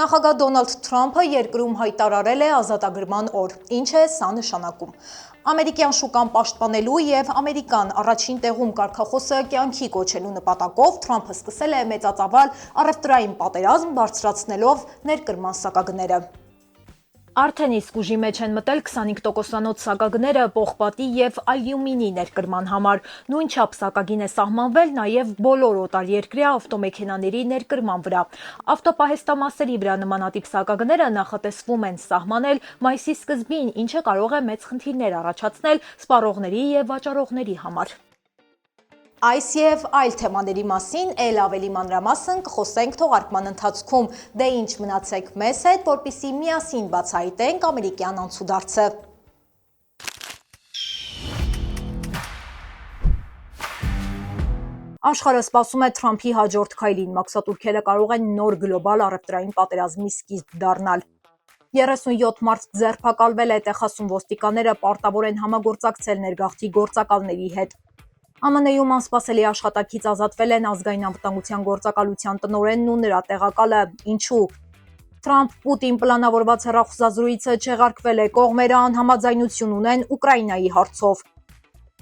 Նախագահ Դոնալդ Թրամփը երկրում հայտարարել է ազատագրման օր, ինչ է սա նշանակում։ Ամերիկյան շուկան պաշտպանելու եւ Ամերիկան առաջին տեղում կարգախոսը կյանքի կոչելու նպատակով Թրամփը սկսել է մեծածավալ առևտրային պատերազմ, բարձրացնելով ներկրման սակագները։ Արդեն իսկ ուժի մեջ են մտել 25%-անոց սակագները պողպատի եւ ալյումինի ներկրման համար։ Նույն չափ սակագին է սահմանվել նաեւ բոլոր օտարերկրյա ավտոմեքենաների ներկրման վրա։ Ավտոպահեստամասերի վրա նմանատիպ սակագները նախատեսվում են սահմանել մայիսի սկզբին, ինչը կարող է մեծ խնդիրներ առաջացնել սպառողների եւ վաճառողների համար։ Այս եւ այլ թեմաների մասին ել ավելի մանրամասն կխոսենք թողարկման ընթացքում, դե ինչ մնացեք մեզ հետ, որպեսզի միասին բացահայտենք ամերիկյան անցուդարձը։ Աշխարհը սպասում է Թրամփի հաջորդ քայլին, մաքսատուրքերը կարող են նոր գլոբալ առևտրային պատերազմի սկիզբ դառնալ։ 37 մարդ ձերբակալվել է, Տեխասում ոստիկանները պարտավոր են համագործակցել ներգաղթի գործակալների հետ։ ԱՄՆ-ում անսպասելի աշխատանքից ազատվել են ազգային անվտանգության գործակալության տնօրենն ու նրա տեղակալը։ Ինչու՞։ Թրամփ-Պուտին պլանավորված հեռախոսազրույցը չեղարկվել է, կողմերը անհամաձայնություն ունեն Ուկրաինայի հարցով։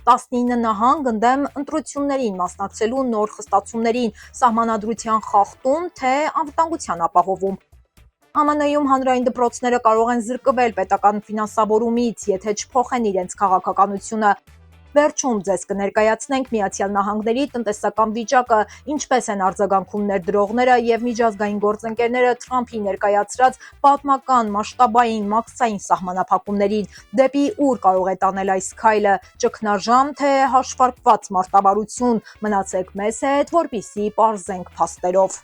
19 նահանգ ընդդեմ ընտրություններին մասնակցելու նոր խստացումներին, սահմանադրության խախտում, թե անվտանգության ապահովում։ ԱՄՆ-ում հանրային դպրոցները կարող են զրկվել պետական ֆինանսավորումից, եթե չփոխեն իրենց քաղաքականությունը։ Վերջում ձեզ կներկայացնենք Միացյալ Նահանգների տնտեսական վիճակը, ինչպես են արձագանքում ներդրողները եւ միջազգային գործընկերները Թրամփի ներկայացրած պատմական մասշտաբային մաքսային սահմանափակումներին, դեպի ուր կարող է տանել այս քայլը, ճգնաժամ թե հաշվարկված մարտավարություն։ Մնացեք մեզ հետ, որպեսզի պարզենք փաստերով։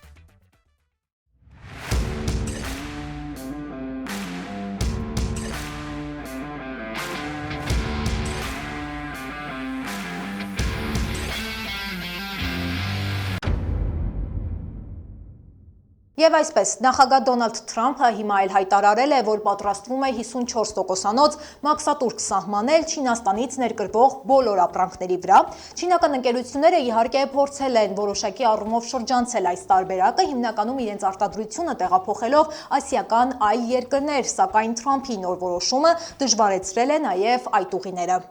Եվ այսպես, նախագահ Դոնալդ Թրամփը հիմա էլ հայտարարել է, որ պատրաստվում է 54%-անոց մաքսատուրք սահմանել Չինաստանից ներկրվող բոլոր ապրանքների վրա։ Չինական ընկերությունները իհարկե փորձել են որոշակի առումով շրջանցել այս տարբերակը, հիմնականում իրենց արտադրությունը տեղափոխելով ասիական այլ երկրներ, սակայն Թրամփի նոր որոշումը դժվարեցրել է նաև այդ ուղիները։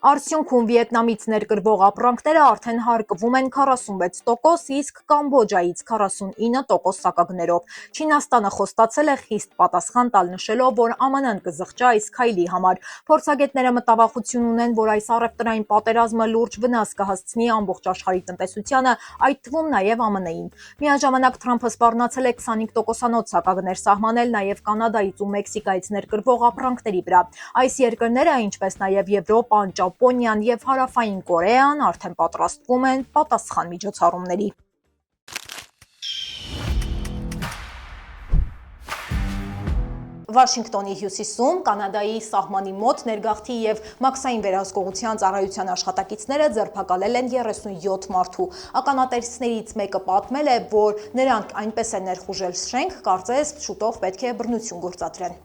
Արդյունքում Վիետնամից ներկրվող ապրանքները արդեն հարկվում են 46%, իսկ Կամբոջայից 49% սակագներով։ Չինաստանը խոստացել է խիստ պատասխան տալ, նշելով, որ ԱՄՆ-ն կզղջա այս քայլի համար։ Փորձագետները մտավախություն ունեն, որ այս առևտրային պատերազմը լուրջ վնաս կհասցնի ամբողջ աշխարհի տնտեսությանը, այդ թվում նաև ԱՄՆ-ին։ Միաժամանակ Թրամփը սպառնացել է 25%-անոց սակագներ սահմանել նաև Կանադայից ու Մեքսիկայից ներկրվող ապրանքների վրա։ Այս երկրները, ինչպես նաև Եվրոպան, Ճապոնիան եւ Հարավային Կորեան արդեն պատրաստվում են պատասխան միջոցառումների։ Վաշինգտոնի հյուսիսում Կանադայի սահմանի մոտ ներգաղթի եւ մաքսային վերահսկողության ծառայության աշխատակիցները ձերբակալել են 37 մարդու։ Ականատեսներից մեկը պատմել է, որ նրանք այնպես են ներխուժել շենք, կարծես շուտով պետք է բռնություն գործադրեն։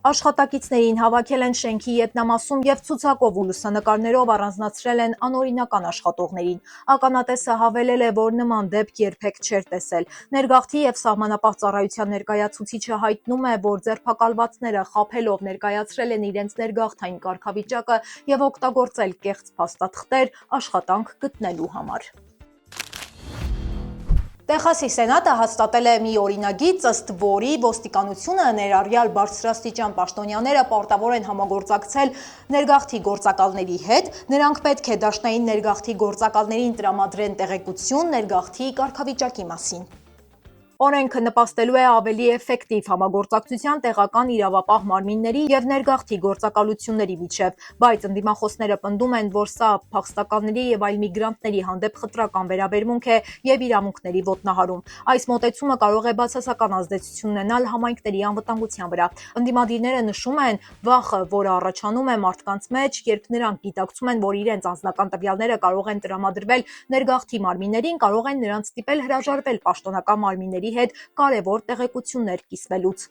Աշխատակիցներին հավաքել են շենքի ետնամասում եւ ցուցակով ու լուսանկարներով առանձնացրել են անօրինական աշխատողներին։ Ականատեսը հավելել է, որ նման դեպք երբեք չէր տեսել։ Ներգաղթի եւ սահմանապահ ծառայության ներկայացուցիչը հայտնում է, որ ձերբակալվածները խաբելով ներկայացրել են իրենց ներգաղթային կարգավիճակը եւ օգտագործել կեղծ փաստաթղթեր աշխատանք գտնելու համար։ Տեխասի սենատը հաստատել է մի օրինագիծ, ըստ որի ոստիկանությունը ներառյալ բարձրաստիճան պաշտոնյաները պարտավոր են համագործակցել ներգաղթի գործակալների հետ, նրանք պետք է դաշնային ներգաղթի գործակալներին տրամադրեն տեղեկություն ներգաղթի կարգավիճակի մասին։ Օրենքը նպաստելու է ավելի էֆեկտիվ համագործակցության տեղական իրավապահ մարմինների եւ ներգաղթի գործակալությունների միջև, բայց ընդդիմախոսները պնդում են, որ սա փախստականների եւ այլ միգրանտների հանդեպ խտրական վերաբերմունք է եւ իրավունքների ոտնահարում։ Այս մոտեցումը կարող է բացասական ազդեցություն ունենալ համայնքների անվտանգության վրա։ Ընդդիմադիրները նշում են վախը, որը առաջանում է մարդկանց մեջ, երբ նրանք գիտակցում են, որ իրենց անձնական տվյալները կարող են տրամադրվել ներգաղթի մարմիններին, կարող են նրանց ստիպել հրաժարվել պաշտոնական մարմինների հետ կարևոր տեղեկություններ կիսվելուց։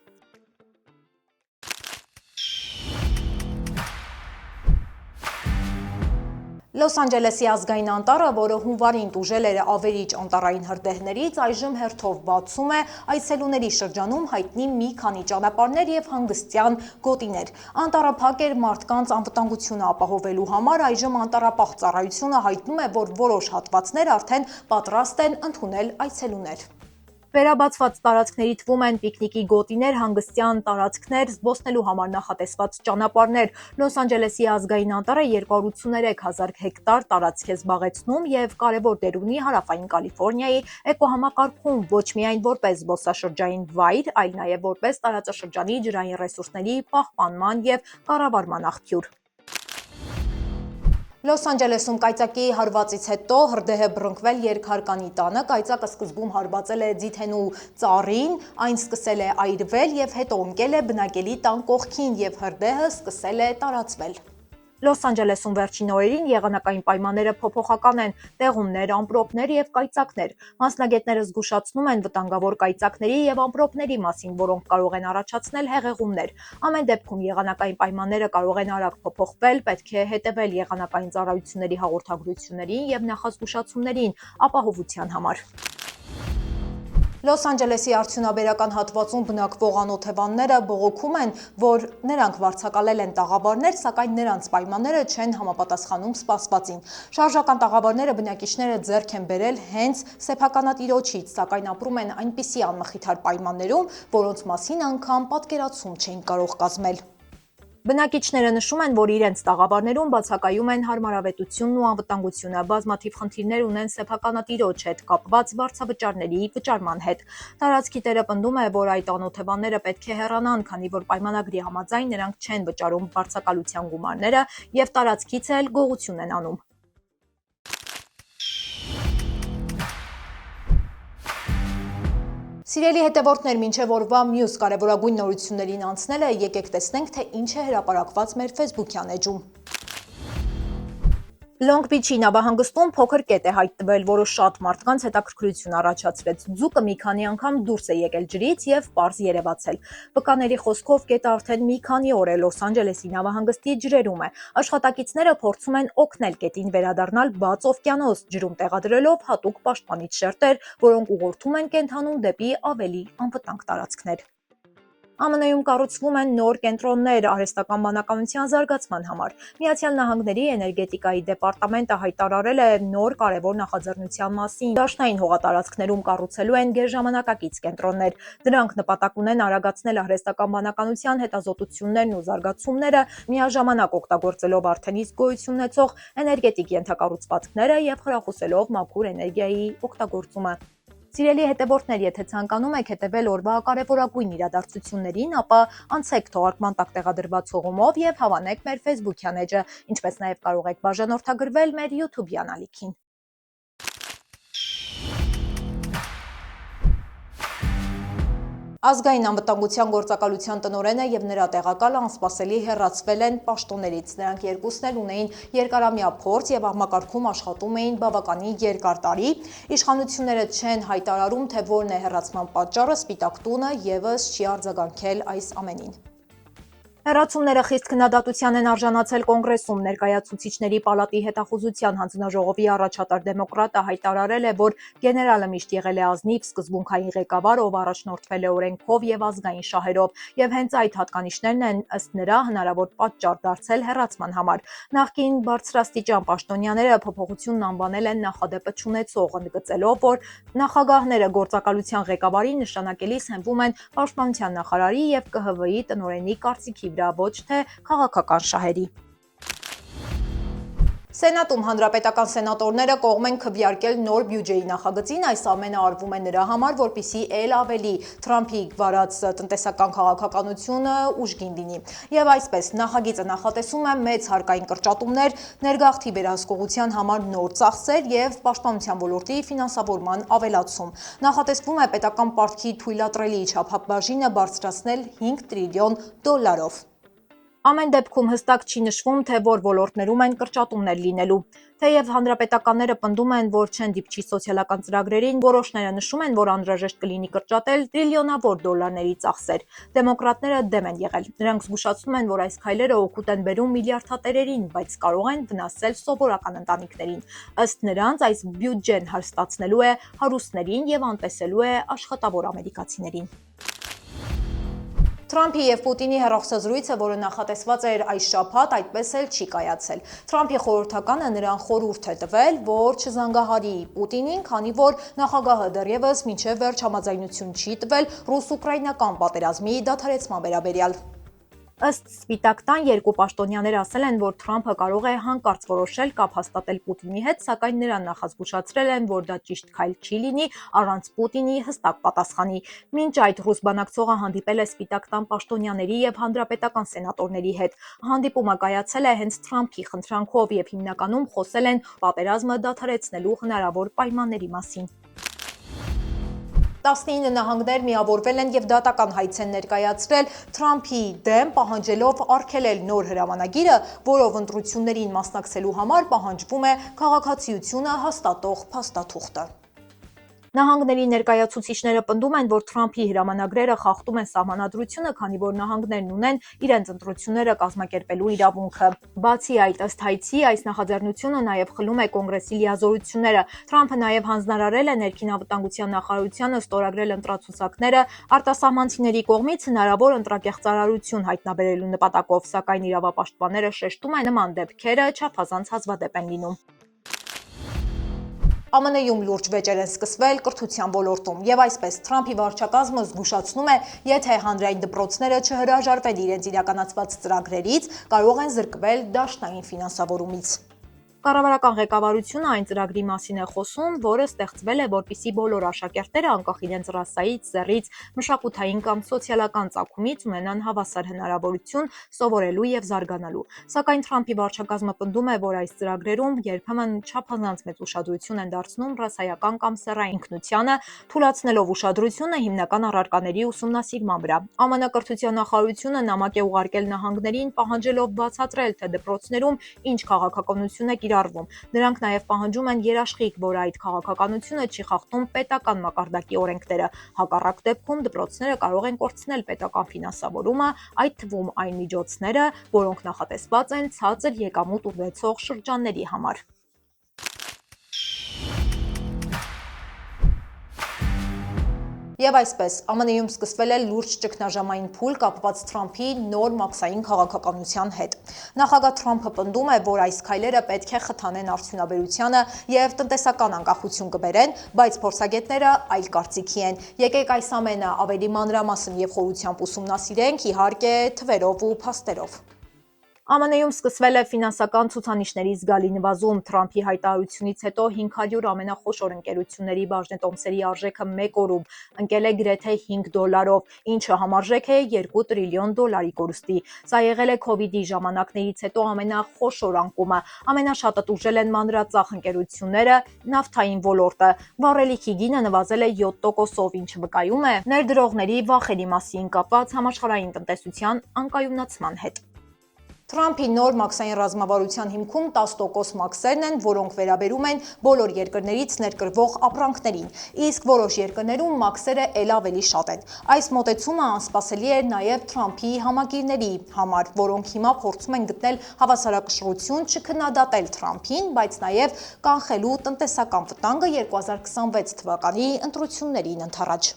Լոս Անջելեսի ազգային անտառը, որը հունվարին տուժել էր ավերիչ անտառային հրդեհներից, այժմ հերթով բացում է այցելուների շրջանում հայտնի մի քանի ճանապարհներ եւ հանգստյան գոտիներ։ Անտառը փակ էր մարդկանց անվտանգությունը ապահովելու համար, այժմ անտառապահ ծառայությունը հայտնում է, որ որոշ հատվածներ արդեն պատրաստ են ընդունել այցելուներ։ Վերաբացված տարածքների թվում են պիկնիկի գոտիներ, հանգստյան տարածքներ, զբոսնելու համար նախատեսված ճանապարհներ։ Լոս Անջելեսի ազգային անտառը 283,000 հեկտար տարածք է զբաղեցնում եւ կարևոր դեր ունի հարավային Կալիֆոռնիայի էկոհամակարգում, ոչ միայն որպես զբոսաշրջային վայր, այլ նաեւ որպես տարածաշրջանի ջրային ռեսուրսների պահպանման եւ կառավարման աղբյուր։ Լոս Անջելեսում կայծակի հարվածից հետո հրդեհ է բռնկվել երկհարկանի տանը, կայծակը սկզբում հարվածել է ձիթենու ծառին, այն սկսել է այրվել եւ հետո ընկել է բնակելի տան կողքին եւ հրդեհը սկսել է տարածվել։ Լոս Անջելեսում վերջին օրերին եղանակային պայմանները փոփոխական են, տեղումներ, ամպրոպներ եւ կայծակներ։ Մասնագետները զգուշացնում են վտանգավոր կայծակների եւ ամպրոպների մասին, որոնք կարող են առաջացնել հեղեղումներ։ Ամեն դեպքում եղանակային պայմանները կարող են արագ փոփոխվել, պետք է հետևել եղանակային ծառայությունների հաղորդագրություններին եւ նախազգուշացումներին ապահովության համար։ Լոս Անջելեսի արդյունաբերական հատվածում բնակվող անօթևանները բողոքում են, որ նրանք վարձակալել են տաղավարներ, սակայն նրանց պայմանները չեն համապատասխանում սպասվածին։ Շարժական տաղավարները բնակիչները ձեռք են բերել հենց սեփականատիրոջից, սակայն ապրում են այնպիսի անմխիթար պայմաններում, որոնց մասին անգամ պատկերացում չէին կարող կազմել։ Բնակիչները նշում են, որ իրենց տաղավարներում բացակայում են հարմարավետությունն ու անվտանգությունը, բազմաթիվ խնդիրներ ունեն սեփականատիրոջ հետ կապված վարձավճարների վճարման հետ։ Տարածքի տերը պնդում է, որ այդ անօթևանները պետք է հեռանան, քանի որ պայմանագրի համաձայն նրանք չեն վճարում վարձակալության գումարները եւ տարածքից էլ գողություն են անում։ Սիրելի հետևորդներ, մինչև օրվա մյուս կարևորագույն նորություններին անցնելը, եկեք տեսնենք, թե ինչ է հրապարակված մեր Facebook-յան էջում։ Լոնգ Բիչի նավահանգստում փոքր կետ է հայտնվել, որը շատ մարդկանց հետաքրքրություն առաջացրեց։ Ձուկը մի քանի անգամ դուրս է եկել ջրից եւ պարզ երևացել։ Վկաների խոսքով կետը արդեն մի քանի օր է Լոս Անջելեսի նավահանգստի ջրերում է։ Աշխատակիցները փորձում են օգնել կետին վերադառնալ բաց օվկիանոս, ջրում տեղադրելով հատուկ պաշտպանիչ շերտեր, որոնք ուղղորդում են կենդանուն դեպի ավելի անվտանգ տարածքներ։ ԱՄՆ-ում կառուցվում են նոր կենտրոններ արհեստական բանականության զարգացման համար։ Միացյալ Նահանգների էներգետիկայի դեպարտամենտը հայտարարել է նոր կարևոր նախաձեռնության մասին։ Դաշնային հողատարածքներում կառուցելու են գերժամանակակից կենտրոններ։ Դրանք նպատակ ունեն արագացնել արհեստական բանականության հետազոտություններն ու զարգացումները, միաժամանակ օգտագործելով արդեն իսկ գոյություն ունեցող էներգետիկ ենթակառուցվածքները եւ խրախուսելով մաքուր էներգիայի օգտագործումը։ Սիրելի հետևորդներ, եթե ցանկանում եք հետևել օրվա կարևորագույն իրադարձություններին, ապա անցեք թողարկման տակ տեղադրված հողումով եւ հավանեք մեր Facebook-յան էջը, ինչպես նաեւ կարող եք բաժանորդագրվել մեր YouTube-յան ալիքին։ Ազգային անվտանգության գործակալության տնօրենը եւ նրա տեղակալը անսպասելի հեռացվել են պաշտոններից։ Նրանք երկուսն էլ ունեին երկարամյա փորձ եւ համակարգում աշխատում էին բավականին երկար տարի։ Իշխանությունները չեն հայտարարում, թե որն է հեռացման պատճառը, Սպիտակ տունը եւս չի արձագանքել այս ամենին։ Հեռացումները խիստ քննադատության են արժանացել Կոնգրեսում։ Ներկայացուցիչների պալատի հետախուզության հանձնաժողովի առաջատար դեմոկրատը հայտարարել է, որ գեներալը միշտ եղել է ազնիվ, սկզբունքային ղեկավար, ով առաջնորդվել է օրենքով եւ ազգային շահերով, եւ հենց այդ հատկանիշներն են ըստ նրա հնարավոր պատճառ դարձել հեռացման համար։ Նախկին բարձրաստիճան պաշտոնյաները փոփոխությունն անվանել են նախադեպը չունեցող, ընդգծելով, որ նախագահները գործակալության ղեկավարի նշանակելիս հենվում են պաշտպանության նախարարի եւ ԿՀՎ-ի տնօրենի կարծիքի վրա, ոչ թե քաղաքական շահերի։ Սենատում հանրապետական սենատորները կողմ են քվեարկել նոր բյուջեի նախագծին, այս ամենը արվում է նրա համար, որպեսզի ել ավելի Թրամփի վարած տնտեսական քաղաքականությունը ուժգին լինի։ Եվ այսպես, նախագիծը նախատեսում է մեծ հարկային կրճատումներ, ներգաղթի վերահսկողության համար նոր ծախսեր եւ պաշտպանության ոլորտի ֆինանսավորման ավելացում։ Նախատեսվում է պետական պարտքի թույլատրելի չափաբաժինը բարձրացնել $5 տրիլիոն։ Ամեն դեպքում հստակ չի նշվում, թե որ ոլորտներում են կրճատումներ լինելու։ Թեև հանրապետականները պնդում են, որ չեն դիպչի սոցիալական ծրագրերին, որոշները նշում են, որ անհրաժեշտ կլինի կրճատել տրիլիոնավոր դոլարների ծախսեր։ Դեմոկրատները դեմ են եղել։ Նրանք զգուշացնում են, որ այս քայլերը օգուտ են բերում միլիարդատերերին, բայց կարող են վնասել սովորական ընտանիքներին։ Ըստ նրանց, այս բյուջեն հարստացնելու է հարուստներին եւ անտեսելու է աշխատավոր ամերիկացիներին։ Թրամփի եւ Պուտինի հեռախոսազրույցը, որը նախատեսված էր այս շաբաթ, այդպես էլ չի կայացել։ Թրամփի խորհրդականը նրան խորհուրդ է տվել, որ չզանգահարի Պուտինին, քանի որ նախագահը դեռևս մինչև վերջ համաձայնություն չի տվել ռուս-ուկրաինական պատերազմի դադարեցման վերաբերյալ։ Ըստ Սպիտակ տան երկու պաշտոնյաներ ասել են, որ Թրամփը կարող է հանկարծ որոշել կապ հաստատել Պուտինի հետ, սակայն նրան նախազգուշացրել են, որ դա ճիշտ քայլ չի լինի առանց Պուտինի հստակ պատասխանի։ Մինչ այդ ռուս բանակցողը հանդիպել է Սպիտակ տան պաշտոնյաների եւ հանրապետական սենատորների հետ։ Հանդիպումը կայացել է հենց Թրամփի խնդրանքով եւ հիմնականում խոսել են պատերազմը դադարեցնելու հնարավոր պայմանների մասին։ 19 նահանգներ միավորվել են եւ դատական հայց են ներկայացրել Թրամփի դեմ, պահանջելով արգելել նոր հրամանագիրը, որով ընտրություններին մասնակցելու համար պահանջվում է քաղաքացիությունը հաստատող փաստաթուղթը։ Նահանգների ներկայացուցիչները պնդում են, որ Թրամփի հրամանագրերը խախտում են սահմանադրությունը, քանի որ նահանգներն ունեն իրենց ընտրությունները կազմակերպելու իրավունքը։ Բացի այդ, ըստ հայցի, այս նախաձեռնությունը նաև խլում է կոնգրեսի լիազորությունները։ Թրամփը նաև հանձնարարել է ներքին անվտանգության նախարարությանը ստորագրել ընտրացուցակները արտասահմանցիների կողմից հնարավոր ընտրակեղծարարություն հայտնաբերելու նպատակով, սակայն իրավապաշտպանները շեշտում են, նման դեպքերը չափազանց հազվադեպ են լինում։ ԱՄՆ-ում լուրջ վեճեր են սկսվել կրթության ոլորտում, եւ այսպես Թրամփի վարչակազմը զգուշացնում է, եթե հանրային դպրոցները չհրաժարվեն իրենց իրականացված ծրագրերից, կարող են զրկվել դաշնային ֆինանսավորումից։ Կառավարական ղեկավարությունը այն ծրագրի մասին է խոսում, որը ստեղծվել է, որպեսզի բոլոր աշակերտները, անկախ իրենց ռասայից, ձեռից, մշակութային կամ սոցիալական ծագումից, ունենան հավասար հնարավորություն սովորելու եւ զարգանալու։ Սակայն Թրամփի վարչակազմը պնդում է, որ այս ծրագրերում երբեմն չափազանց մեծ ուշադրություն են դարձնում ռասայական կամ սեռային ինքնությանը, թուլացնելով ուշադրությունը հիմնական առարկաների ուսումնասիրման վրա։ ԱՄՆ կրթության նախարարությունը նամակ է ուղարկել նահանգներին, պահանջելով բացատրել, թե դպրոցներում ինչ քաղաքականություն է Նրանք նաև պահանջում են երաշխիք, որ այդ քաղաքականությունը չի խախտում պետական մակարդակի օրենքները։ Հակառակ դեպքում դպրոցները կարող են կորցնել պետական ֆինանսավորումը, այդ թվում այն միջոցները, որոնք նախատեսված են ցածր եկամուտ ունեցող շրջանների համար։ Եվ այսպես, ԱՄՆ-ում սկսվել է լուրջ ճգնաժամային փուլ կապված Թրամփի նոր մաքսային քաղաքականության հետ։ Նախագահ Թրամփը պնդում է, որ այս քայլերը պետք է խթանեն արդյունաբերությանը եւ տնտեսական անկախություն կբերեն, բայց փորձագետները այլ կարծիքի են։ Եկեք այս ամենը ավելի մանրամասն եւ խորությամբ ուսումնասիրենք, իհարկե, թվերով ու փաստերով։ ԱՄՆ-ում սկսվել է ֆինանսական ցուցանիշների զգալի նվազում։ Թրամփի հայտարարությունից հետո 500 ամենախոշոր ընկերությունների բաժնետոմսերի արժեքը մեկ օրում ընկել է գրեթե $5, ինչը համարժեք է $2 տրիլիոն կորուստի։ Սա եղել է COVID-ի ժամանակներից հետո ամենախոշոր անկումը։ Ամենաշատը տուժել են մանրածախ ընկերությունները, նավթային ոլորտը։ Վառելիքի գինը նվազել է 7%-ով, ինչը վկայում է ներդրողների վախերի մասին կապված համաշխարհային տնտեսության անկայունացման հետ։ Թրամփի նոր մաքսային ռազմավարության հիմքում 10% մաքսերն են, որոնք վերաբերում են բոլոր երկրներից ներկրվող ապրանքներին, իսկ որոշ երկրներում մաքսերը ել ավելի շատ են։ Այս մոտեցումը անսպասելի էր նաև Թրամփի համակիրների համար, որոնք հիմա փորձում են գտնել հավասարակշռություն չքննադատել Թրամփին, բայց նաև կանխելու տնտեսական վտանգը 2026 թվականի ընտրություններին ընդառաջ։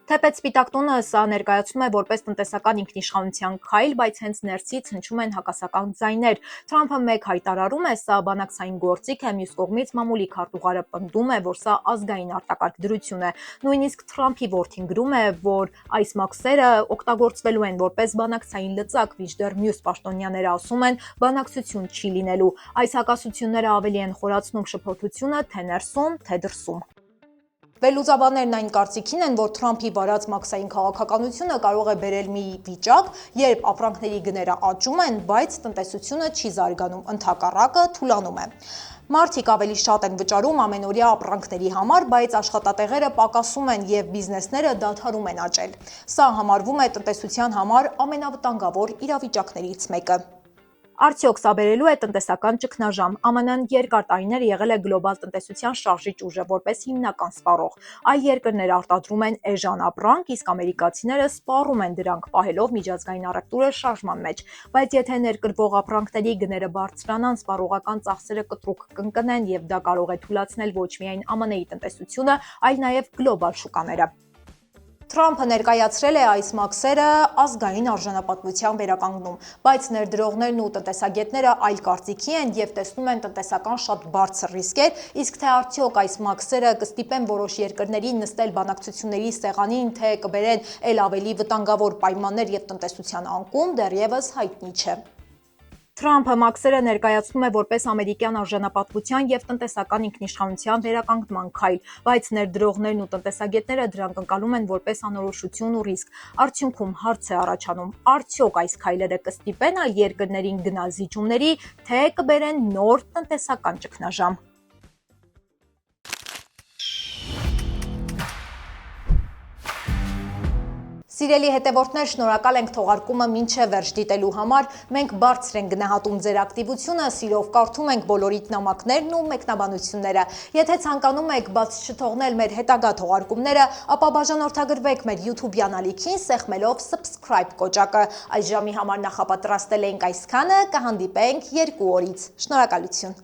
Թեպետ Սպիտակ տունը սա ներկայացնում է որպես տնտեսական ինքնիշխանության քայլ, բայց հենց ներսից հնչում են հակասական ձայներ։ Թրամփը մեկ հայտարարում է, սա բանակցային գործիք է, մյուս կողմից մամուլի քարտուղարը պնդում է, որ սա ազգային արտակարգ դրություն է։ Նույնիսկ Թրամփի որդին գրում է, որ այս մաքսերը օգտագործվելու են որպես բանակցային լծակ, մինչդեռ մյուս պաշտոնյաները ասում են, բանակցություն չի լինելու։ Այս հակասությունները ավելի են խորացնում շփոթությունը թե ներսում, թե դրսում։ Վերլուծաբաններն այն կարծիքին են, որ Թրամփի վարած մաքսային քաղաքականությունը կարող է բերել մի վիճակ, երբ ապրանքների գները աճում են, բայց տնտեսությունը չի զարգանում, ընդհակառակը թուլանում է։ Մարդիկ ավելի շատ են վճարում ամենօրյա ապրանքների համար, բայց աշխատատեղերը պակասում են եւ բիզնեսները դադարում են աճել։ Սա համարվում է տնտեսության համար ամենավտանգավոր իրավիճակներից մեկը։ Արդյոք սա բերելու է տնտեսական ճգնաժամ։ ԱՄՆ-ն երկար տարիներ եղել է գլոբալ տնտեսության շարժիչ ուժը որպես հիմնական սպառող։ Այլ երկրներ արտադրում են էժան ապրանք, իսկ ամերիկացիները սպառում են դրանք, պահելով միջազգային առևտուրը շարժման մեջ։ Բայց եթե ներկրվող ապրանքների գները բարձրանան, սպառողական ծախսերը կտրուկ կընկնեն եւ դա կարող է թուլացնել ոչ միայն ԱՄՆ-ի տնտեսությունը, այլ նաեւ գլոբալ շուկաները։ Թրամփը ներկայացրել է այս մաքսերը ազգային արժանապատվության վերականգնում, բայց ներդրողներն ու տնտեսագետները այլ կարծիքի են եւ տեսնում են տնտեսական շատ բարձր ռիսկեր, իսկ թե արդյոք այս մաքսերը կստիպեն որոշ երկրներին նստել բանակցությունների սեղանին, թե կբերեն ել ավելի վտանգավոր պայմաններ եւ տնտեսության անկում, դեռևս հայտնի չէ։ Թրամփը մաքսերը ներկայացնում է որպես ամերիկյան արժանապատվության եւ տնտեսական ինքնիշխանության վերականգնման քայլ, բայց ներդրողներն ու տնտեսագետները դրանք ընկալում են որպես անորոշություն ու ռիսկ։ Արդյունքում հարց է առաջանում. արդյոք այս քայլերը կստիպեն այլ երկրներին գնալ զիջումների, թե կբերեն նոր տնտեսական ճգնաժամ։ Սիրելի հետևորդներ, շնորհակալ ենք թողարկումը մինչև վերջ դիտելու համար։ Մենք բարձր ենք գնահատում ձեր ակտիվությունը, սիրով կարդում ենք բոլորիդ նամակներն ու մեկնաբանությունները։ Եթե ցանկանում եք բաց չթողնել մեր հետագա թողարկումները, ապա բաժանորդագրվեք մեր YouTube-յան ալիքին, սեղմելով subscribe կոճակը։ Այս ժամի համար նախապատրաստել էինք այսքանը, կհանդիպենք 2 օրից։ Շնորհակալություն։